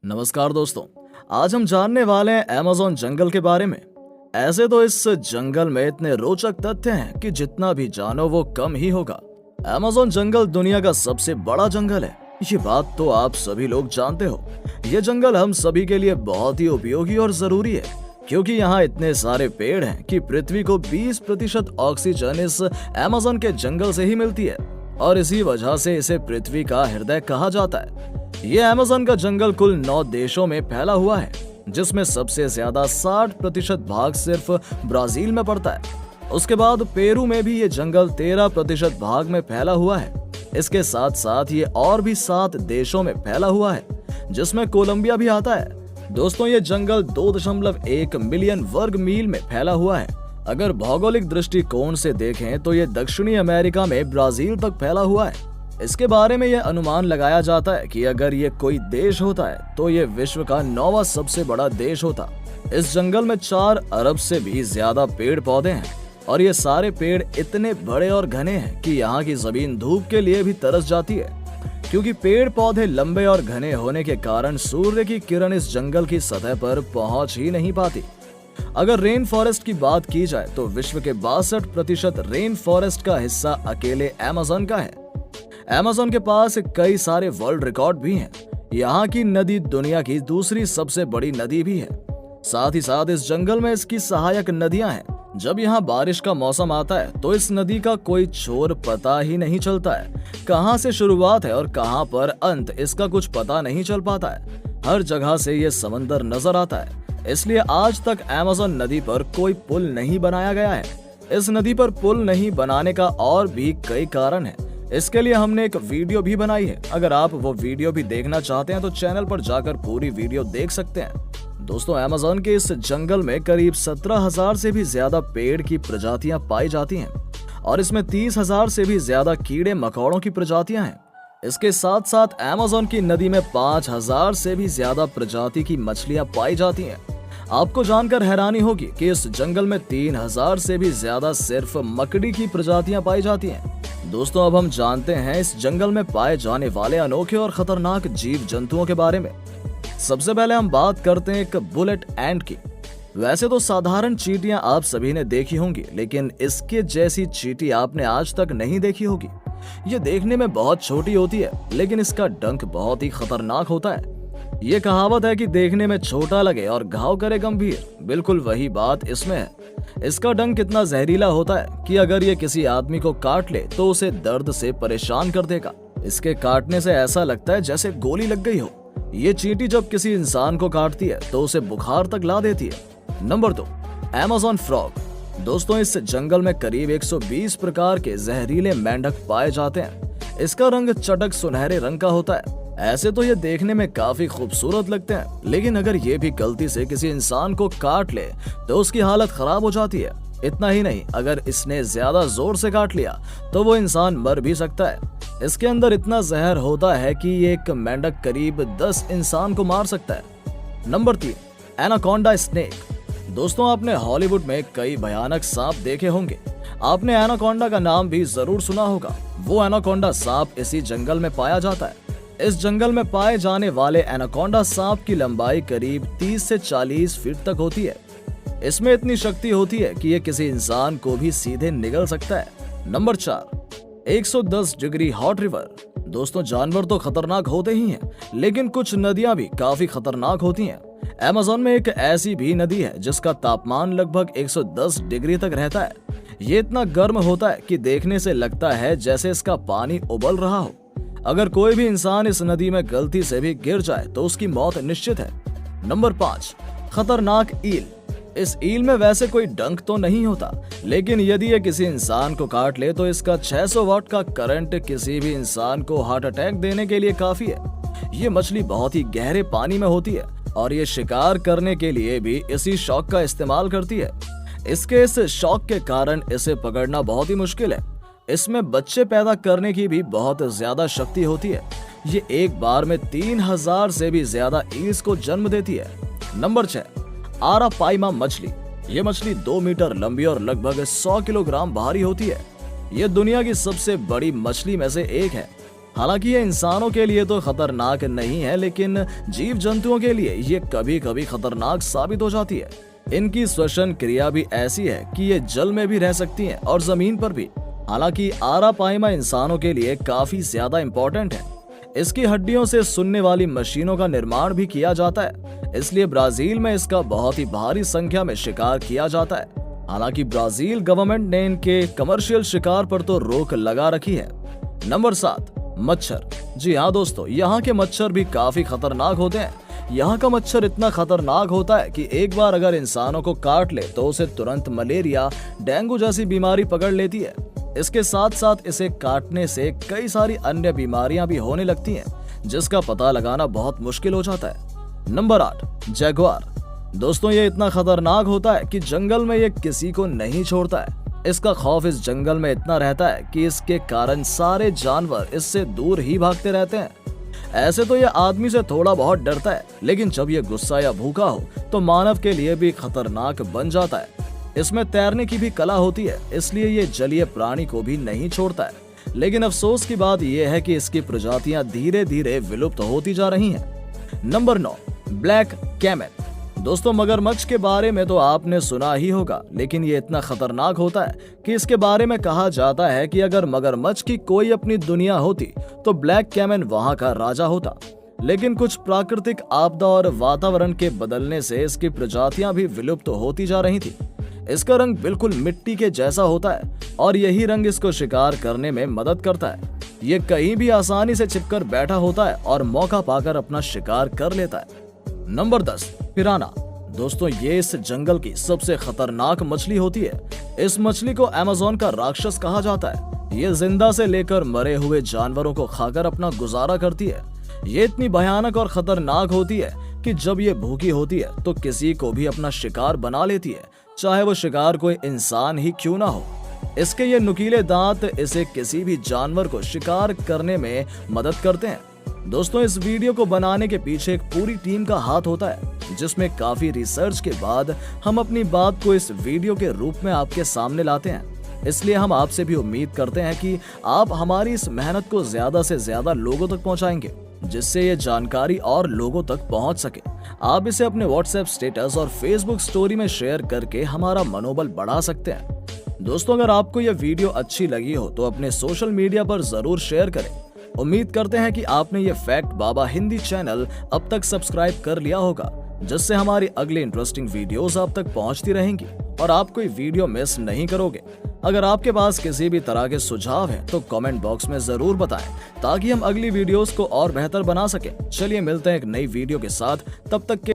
नमस्कार दोस्तों, आज हम जानने वाले हैं अमेज़न जंगल के बारे में। ऐसे तो इस जंगल में इतने रोचक तथ्य हैं कि जितना भी जानो वो कम ही होगा। अमेज़न जंगल दुनिया का सबसे बड़ा जंगल है, ये बात तो आप सभी लोग जानते हो। ये जंगल हम सभी के लिए बहुत ही उपयोगी और जरूरी है, क्योंकि यहाँ इतने सारे पेड़ हैं कि पृथ्वी को 20% ऑक्सीजन इस अमेज़न के जंगल से ही मिलती है, और इसी वजह से इसे पृथ्वी का हृदय कहा जाता है। ये अमेज़न का जंगल कुल 9 देशों में फैला हुआ है, जिसमें सबसे ज्यादा 60% भाग सिर्फ ब्राजील में पड़ता है। उसके बाद पेरू में भी ये जंगल 13% भाग में फैला हुआ है। इसके साथ साथ ये और भी 7 देशों में फैला हुआ है, जिसमें कोलंबिया भी आता है। दोस्तों, ये जंगल 2.1 मिलियन वर्ग मील में फैला हुआ है। अगर भौगोलिक दृष्टिकोण से देखें तो ये दक्षिणी अमेरिका में ब्राजील तक फैला हुआ है। इसके बारे में यह अनुमान लगाया जाता है कि अगर ये कोई देश होता है तो ये विश्व का 9वां सबसे बड़ा देश होता। इस जंगल में 4 अरब से भी ज्यादा पेड़ पौधे हैं, और ये सारे पेड़ इतने बड़े और घने हैं कि यहाँ की जमीन धूप के लिए भी तरस जाती है, क्योंकि पेड़ पौधे लंबे और घने होने के कारण सूर्य की किरण इस जंगल की सतह पर पहुंच ही नहीं पाती। अगर रेन फॉरेस्ट की बात की जाए तो विश्व के 62% रेन फॉरेस्ट का हिस्सा अकेले अमेज़न का है। अमेज़न के पास कई सारे वर्ल्ड रिकॉर्ड भी हैं। यहाँ की नदी दुनिया की दूसरी सबसे बड़ी नदी भी है। साथ ही साथ इस जंगल में इसकी सहायक नदियां हैं। जब यहाँ बारिश का मौसम आता है तो इस नदी का कोई छोर पता ही नहीं चलता है। कहाँ से शुरुआत है और कहाँ पर अंत, इसका कुछ पता नहीं चल पाता है। हर जगह से ये समंदर नजर आता है, इसलिए आज तक अमेज़न नदी पर कोई पुल नहीं बनाया गया है। इस नदी पर पुल नहीं बनाने का और भी कई कारण है। इसके लिए हमने एक वीडियो भी बनाई है। अगर आप वो वीडियो भी देखना चाहते हैं तो चैनल पर जाकर पूरी वीडियो देख सकते हैं। दोस्तों, अमेज़न के इस जंगल में करीब 17,000 से भी ज्यादा पेड़ की प्रजातियां पाई जाती हैं, और इसमें 30,000 से भी ज्यादा कीड़े मकोड़ों की प्रजातियां हैं। इसके साथ साथ अमेज़न की नदी में 5,000 से भी ज्यादा प्रजाति की मछलियां पाई जाती हैं। आपको जानकर हैरानी होगी कि इस जंगल में 3,000 से भी ज्यादा सिर्फ मकड़ी की प्रजातियां पाई जाती हैं। दोस्तों, अब हम जानते हैं इस जंगल में पाए जाने वाले अनोखे और खतरनाक जीव जंतुओं के बारे में। सबसे पहले हम बात करते हैं एक बुलेट एंट की। वैसे तो साधारण चींटियां आप सभी ने देखी होंगी, लेकिन इसके जैसी चींटी आपने आज तक नहीं देखी होगी। ये देखने में बहुत छोटी होती है, लेकिन इसका डंक बहुत ही खतरनाक होता है। ये कहावत है कि देखने में छोटा लगे और घाव करे गंभीर, बिल्कुल वही बात इसमें है। इसका डंक कितना जहरीला होता है कि अगर ये किसी आदमी को काट ले तो उसे दर्द से परेशान कर देगा। इसके काटने से ऐसा लगता है जैसे गोली लग गई हो। ये चींटी जब किसी इंसान को काटती है तो उसे बुखार तक ला देती है। Number 2, Amazon frog. दोस्तों, इस जंगल में करीब 120 प्रकार के जहरीले मेंढक पाए जाते हैं। इसका रंग चटक सुनहरे रंग का होता है। ऐसे तो ये देखने में काफी खूबसूरत लगते हैं, लेकिन अगर ये भी गलती से किसी इंसान को काट ले तो उसकी हालत खराब हो जाती है। इतना ही नहीं, अगर इसने ज्यादा जोर से काट लिया तो वो इंसान मर भी सकता है। इसके अंदर इतना जहर होता है कि ये एक मेंढक करीब 10 इंसान को मार सकता है। Number 3, anaconda snake. दोस्तों, आपने हॉलीवुड में कई भयानक सांप देखे होंगे। आपने एनाकोंडा का नाम भी जरूर सुना होगा। वो एनाकोंडा सांप इसी जंगल में पाया जाता है। इस जंगल में पाए जाने वाले एनाकोंडा सांप की लंबाई करीब 30 से 40 फीट तक होती है। इसमें इतनी शक्ति होती है कि ये किसी इंसान को भी सीधे निगल सकता है। Number 4, 110 degree hot river. दोस्तों, जानवर तो खतरनाक होते ही हैं, लेकिन कुछ नदियां भी काफी खतरनाक होती हैं। अमेज़न में एक ऐसी भी नदी है जिसका तापमान लगभग 110 डिग्री तक रहता है। ये इतना गर्म होता है कि देखने से लगता है जैसे इसका पानी उबल रहा हो। अगर कोई भी इंसान इस नदी में गलती से भी गिर जाए तो उसकी मौत निश्चित है। नंबर 5, खतरनाक ईल। इस ईल में वैसे कोई डंक तो नहीं होता, लेकिन यदि ये किसी इंसान को काट ले तो इसका 600 वाट का करंट किसी भी इंसान को हार्ट अटैक देने के लिए काफी है। ये मछली बहुत ही गहरे पानी में होती है, और ये शिकार करने के लिए भी इसी शॉक का इस्तेमाल करती है। इसके इस शॉक के कारण इसे पकड़ना बहुत ही मुश्किल है। इसमें बच्चे पैदा करने की भी बहुत ज्यादा शक्ति होती है। ये एक बार में 3,000 से भी ज्यादा ईल्स को जन्म देती है। नंबर 6, आरापाइमा मछली। ये मछली 2 मीटर लंबी और लगभग 100 किलोग्राम भारी होती है। ये दुनिया की सबसे बड़ी मछली में से एक है। हालांकि ये इंसानों के लिए तो खतरनाक नहीं है, लेकिन जीव जंतुओं के लिए ये कभी कभी खतरनाक साबित हो जाती है। इनकी श्वसन क्रिया भी ऐसी है कि ये जल में भी रह सकती हैं और जमीन पर भी। हालांकि आरापाइमा इंसानों के लिए काफी ज्यादा इम्पोर्टेंट है। इसकी हड्डियों से सुनने वाली मशीनों का निर्माण भी किया जाता है, इसलिए ब्राजील में इसका बहुत ही भारी संख्या में शिकार किया जाता है। हालांकि ब्राजील गवर्नमेंट ने इनके कमर्शियल शिकार पर तो रोक लगा रखी है। नंबर 7, मच्छर। जी हाँ दोस्तों, यहाँ के मच्छर भी काफी खतरनाक होते हैं। यहाँ का मच्छर इतना खतरनाक होता है कि एक बार अगर इंसानों को काट ले तो उसे तुरंत मलेरिया, डेंगू जैसी बीमारी पकड़ लेती है। इसके साथ साथ इसे काटने से कई सारी अन्य बीमारियां भी होने लगती हैं, जिसका पता लगाना बहुत मुश्किल हो जाता है। Number 8, Jaguar. दोस्तों, ये इतना खतरनाक होता है कि जंगल में ये किसी को नहीं छोड़ता है। इसका खौफ इस जंगल में इतना रहता है कि इसके कारण सारे जानवर इससे दूर ही भागते रहते हैं। ऐसे तो ये आदमी से थोड़ा बहुत डरता है, लेकिन जब ये गुस्सा या भूखा हो तो मानव के लिए भी खतरनाक बन जाता है। इसमें तैरने की भी कला होती है, इसलिए ये जलीय प्राणी को भी नहीं छोड़ता है। लेकिन अफसोस की बात यह है कि इसकी प्रजातियां धीरे धीरे विलुप्त होती जा रही हैं। Number 9, black caiman. दोस्तों, मगरमच्छ के बारे में तो आपने सुना ही होगा, लेकिन ये इतना खतरनाक होता है कि इसके बारे में कहा जाता है कि अगर मगरमच्छ की कोई अपनी दुनिया होती तो ब्लैक कैमन वहां का राजा होता। लेकिन कुछ प्राकृतिक आपदा और वातावरण के बदलने से इसकी प्रजातियां भी विलुप्त होती जा रही थी। इसका रंग बिल्कुल मिट्टी के जैसा होता है और यही रंग इसको शिकार करने में मदद करता है। ये कहीं भी आसानी से छिपकर बैठा होता है और मौका पाकर अपना शिकार कर लेता है। नंबर 10, पिराना। दोस्तों, ये इस जंगल की सबसे खतरनाक मछली होती है। इस मछली को अमेज़न का राक्षस कहा जाता है। ये जिंदा से लेकर मरे हुए जानवरों को खाकर अपना गुजारा करती है। ये इतनी भयानक और खतरनाक होती है कि जब ये भूखी होती है तो किसी को भी अपना शिकार बना लेती है, चाहे वो शिकार कोई इंसान ही क्यों ना हो। इसके ये नुकीले दांत इसे किसी भी जानवर को शिकार करने में मदद करते हैं। दोस्तों, इस वीडियो को बनाने के पीछे एक पूरी टीम का हाथ होता है, जिसमें काफी रिसर्च के बाद हम अपनी बात को इस वीडियो के रूप में आपके सामने लाते हैं। इसलिए हम आपसे भी उम्मीद करते हैं कि आप हमारी इस मेहनत को ज्यादा से ज्यादा लोगों तक पहुंचाएंगे, जिससे ये जानकारी और लोगों तक पहुंच सके। आप इसे अपने व्हाट्सएप स्टेटस और फेसबुक स्टोरी में शेयर करके हमारा मनोबल बढ़ा सकते हैं। दोस्तों, अगर आपको यह वीडियो अच्छी लगी हो तो अपने सोशल मीडिया पर जरूर शेयर करें। उम्मीद करते हैं कि आपने ये फैक्ट बाबा हिंदी चैनल अब तक सब्सक्राइब कर लिया होगा, जिससे हमारी अगली इंटरेस्टिंग वीडियोस आप तक पहुंचती रहेंगी और आप कोई वीडियो मिस नहीं करोगे। अगर आपके पास किसी भी तरह के सुझाव हैं तो कमेंट बॉक्स में जरूर बताएं, ताकि हम अगली वीडियोस को और बेहतर बना सकें। चलिए मिलते हैं एक नई वीडियो के साथ, तब तक के